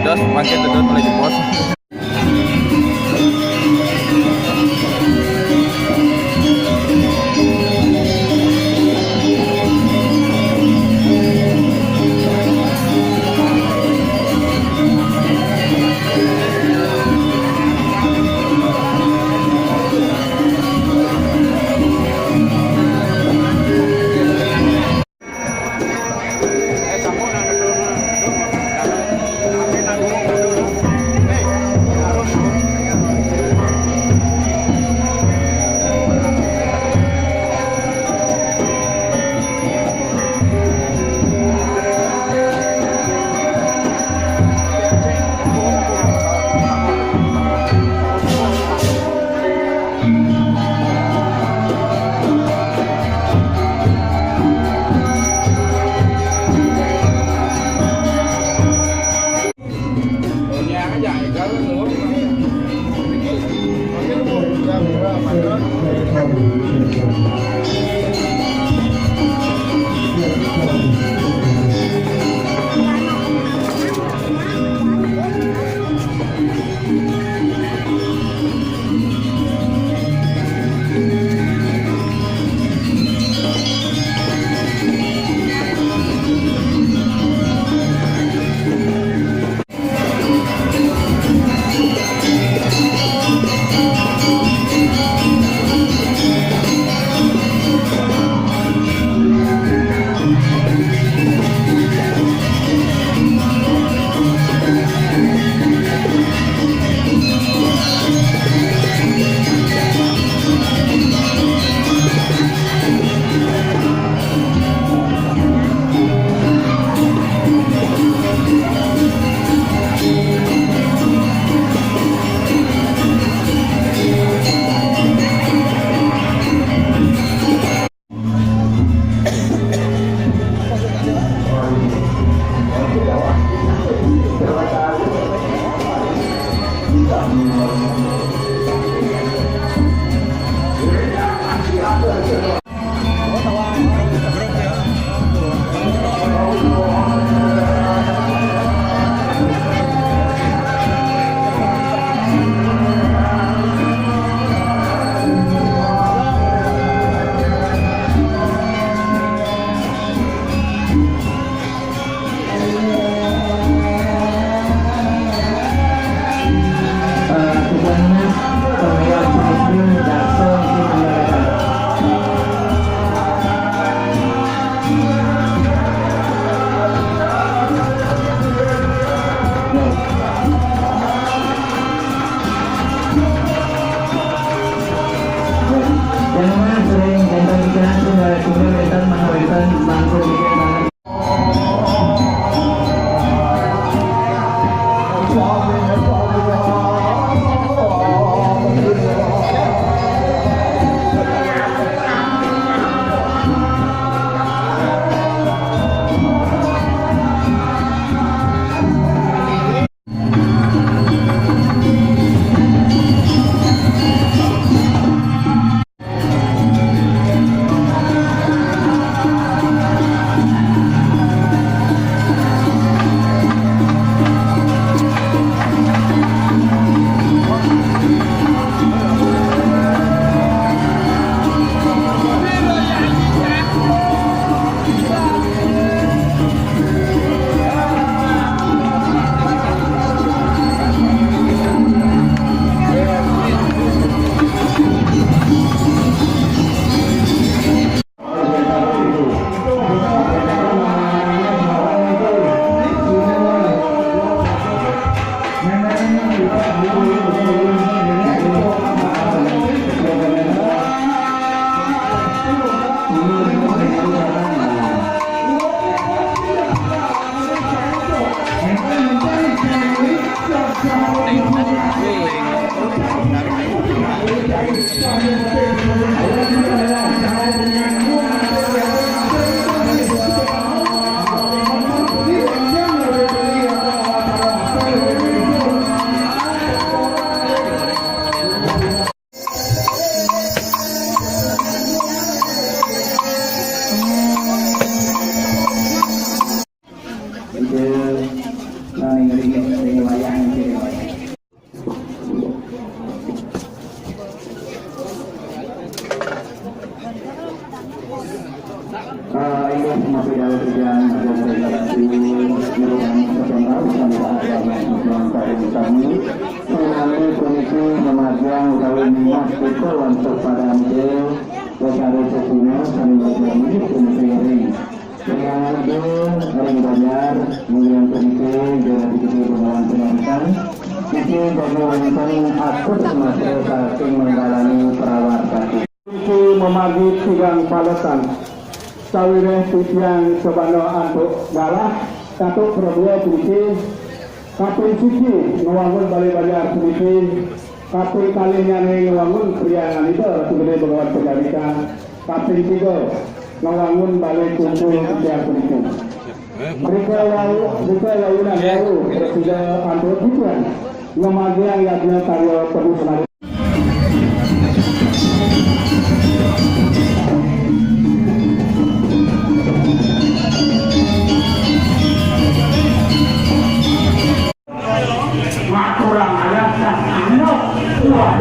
dados mangke dodot oleh jempos. untuk pada ambil Besari Sesina sambil berjanji Kumpiri dengan Ring Banjar Milian Komite dengan Dikiti Pembangunan Pendidikan Dikiti Pembangunan Akut Semasa Saking mengalami perawat kaki Dikiti memagi tigang palesan Sawire Titiang Sebano Antuk Galah Satu Perdua Dikiti Kapil Suci Ngewangun Balai Banjar Dikiti Kapil kalinya ngewangun Priangan itu Sebagai Pembangunan Pendidikan Kapil 3 Ngewangun Balai Kumpul Setiap Pendidikan Mereka launan baru Presiden Antuk Tujuan Ngemagian Yadnya Karyo Penuh Senari Maturang ayat Anak Wah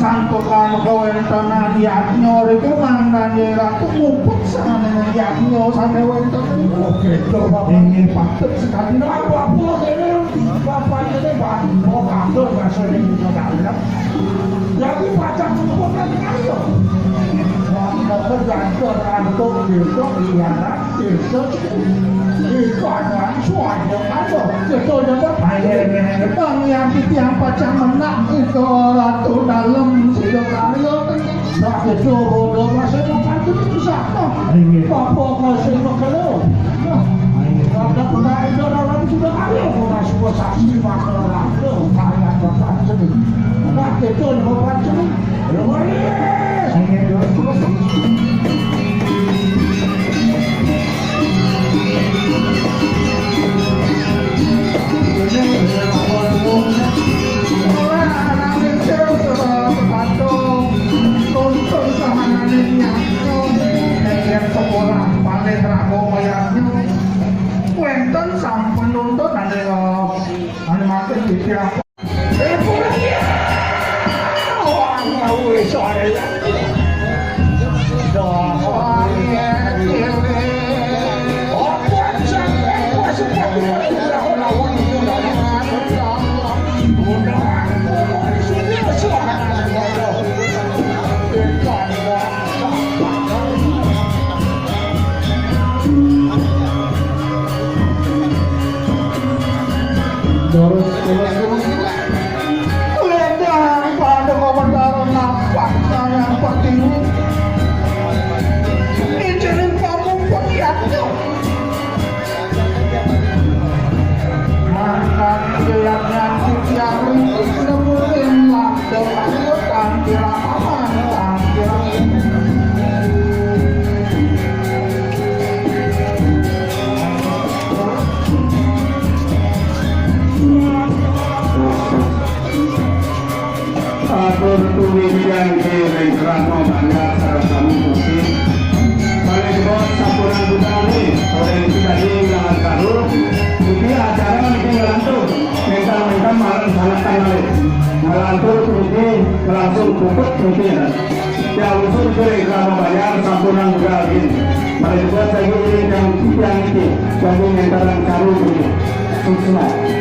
Santokan kawentan yatnyo itu mangganya ratu ngumpet sana yatnyo sampai wentan oke coba ingin patut sekali apa ini bapaknya ini mau kantor gak sering juga jadi pacak ngumpet lagi ayo mau kerjaan rantuk besok lihat besok itu ada suanya ada itu dapat bang yang tiang pacak menang itu ratu dalam sido karyo tak coba masih makan itu siapa apa masih makan ada pernah itu orang sudah karyo masih saksi makan ratu karya bapak sini tak itu bapak sini sampun nuntut ane makin dikira Lendang pada komentar nampak yang penting izinin kamu pengiatnya mantan gelapnya yang nemuin langsung ayo tampil aman tampil Tulis yang kiri kerana banyak serta musik balik bos campuran budaya oleh tadi jangan taruh jadi acara mungkin ngelantur mental malam sangat tangan ngelantur ini langsung pupuk mungkin ya unsur kiri kerana banyak campuran budaya ini balik bos saya ini yang ini jadi mental taruh ini semua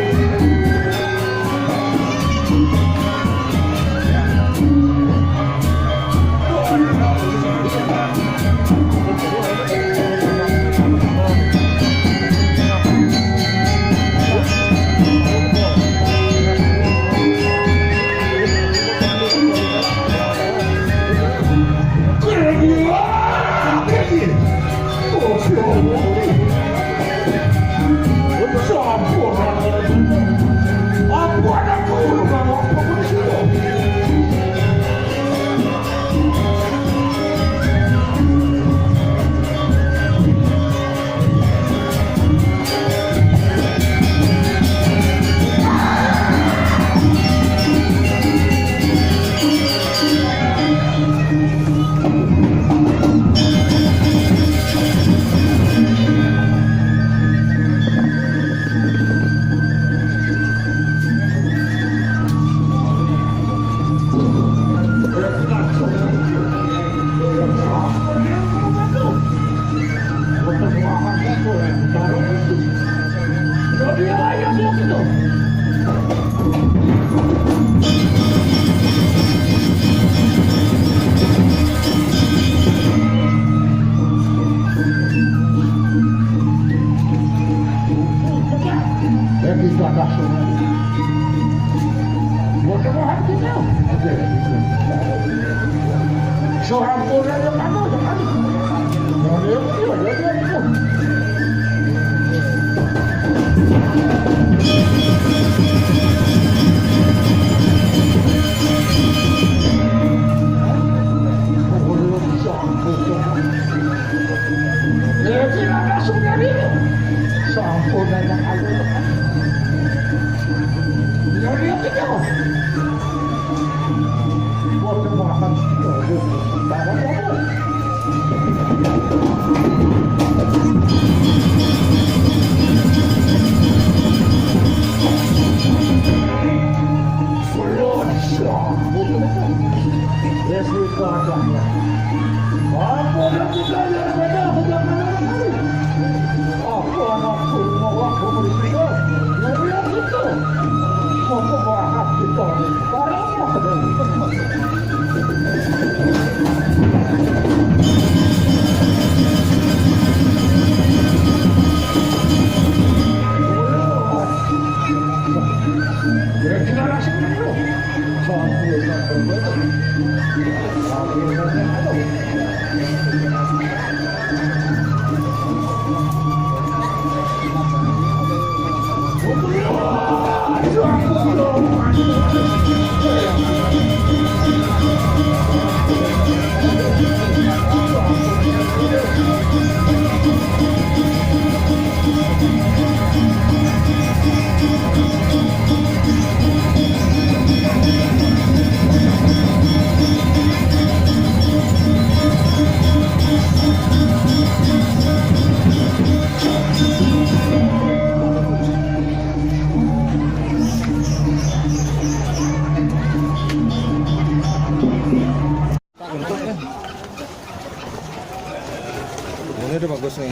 Ini udah bagus nih.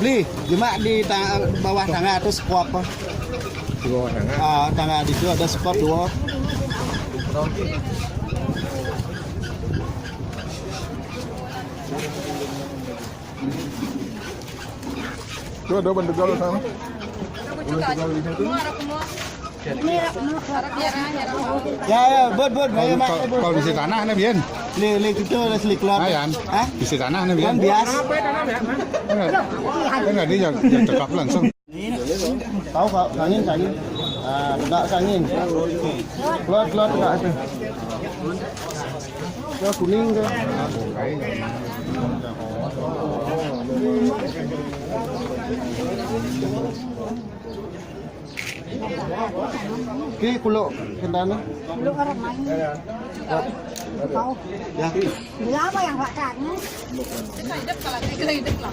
Li, cuma di bawah tangga itu squat apa? Di bawah tangga. Tangga di situ ada squat dua. Tuh ada bentuk galau sana. Ya, buat, ayo mak. Kalau di tanah nih Bian. Li itu ada selik keluar. Ayan. Di tanah nih Bian. Kan bias. Enggak dia yang cekap langsung. Tahu Pak, sangin. Enggak sangin. Keluar enggak ada. Ya kuning ke. Oke, kulo kendana. Kulo orang main. Tahu. Ya. Dia apa yang enggak tanya? Hidup kalau hidup lah.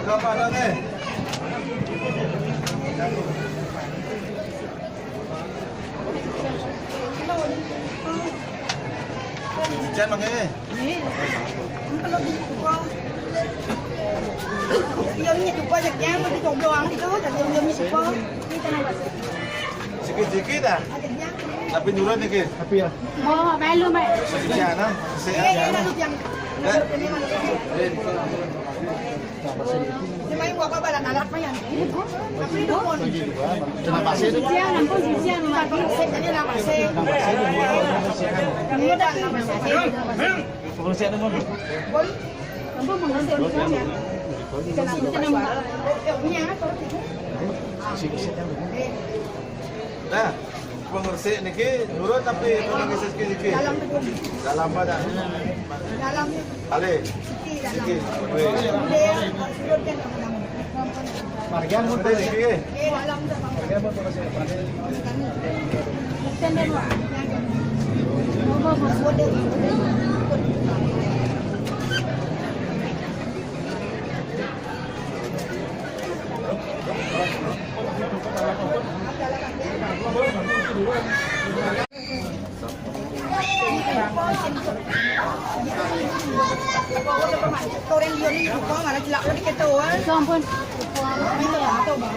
Berapa ada nih? Hujan makanya. Diamnya juga ajaknya mau dicoba doang itu, jadi diamnya juga. Ini kan apa? Sikit-sikit dah. Tapi dulu nih ke. Tapi ya. Oh, belum, Mbak. Sedikit nah. Iya, lalu yang Nhưng mà qua ba lần lắc mấy anh tapi itu pun Terima kasih. siang nampun siang lagi saya jadi nama saya kami dah nama saya Pengungsian apa? boleh nampun menghasil ya kenapa nama punya atau Nah, pengursi niki nurut tapi kurang sikit-sikit. dalam gedung Dalam badan. dalam Ale. sikit dalam Sikit. dia sudut kan dalam Margian mo Ada sikit. dalam tu tôi đang vô đi có mà nó chỉ lọc nó cái tàu á không phân bây giờ là tàu bỏ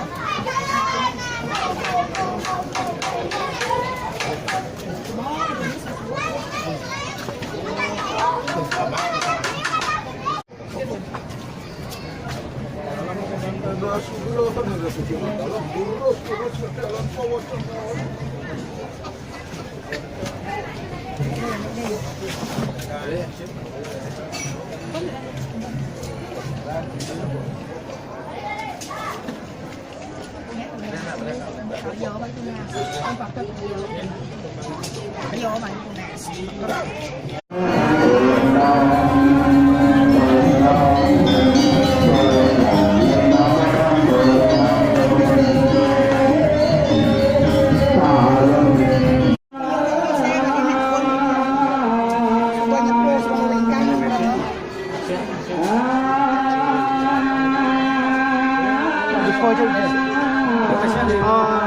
Oh,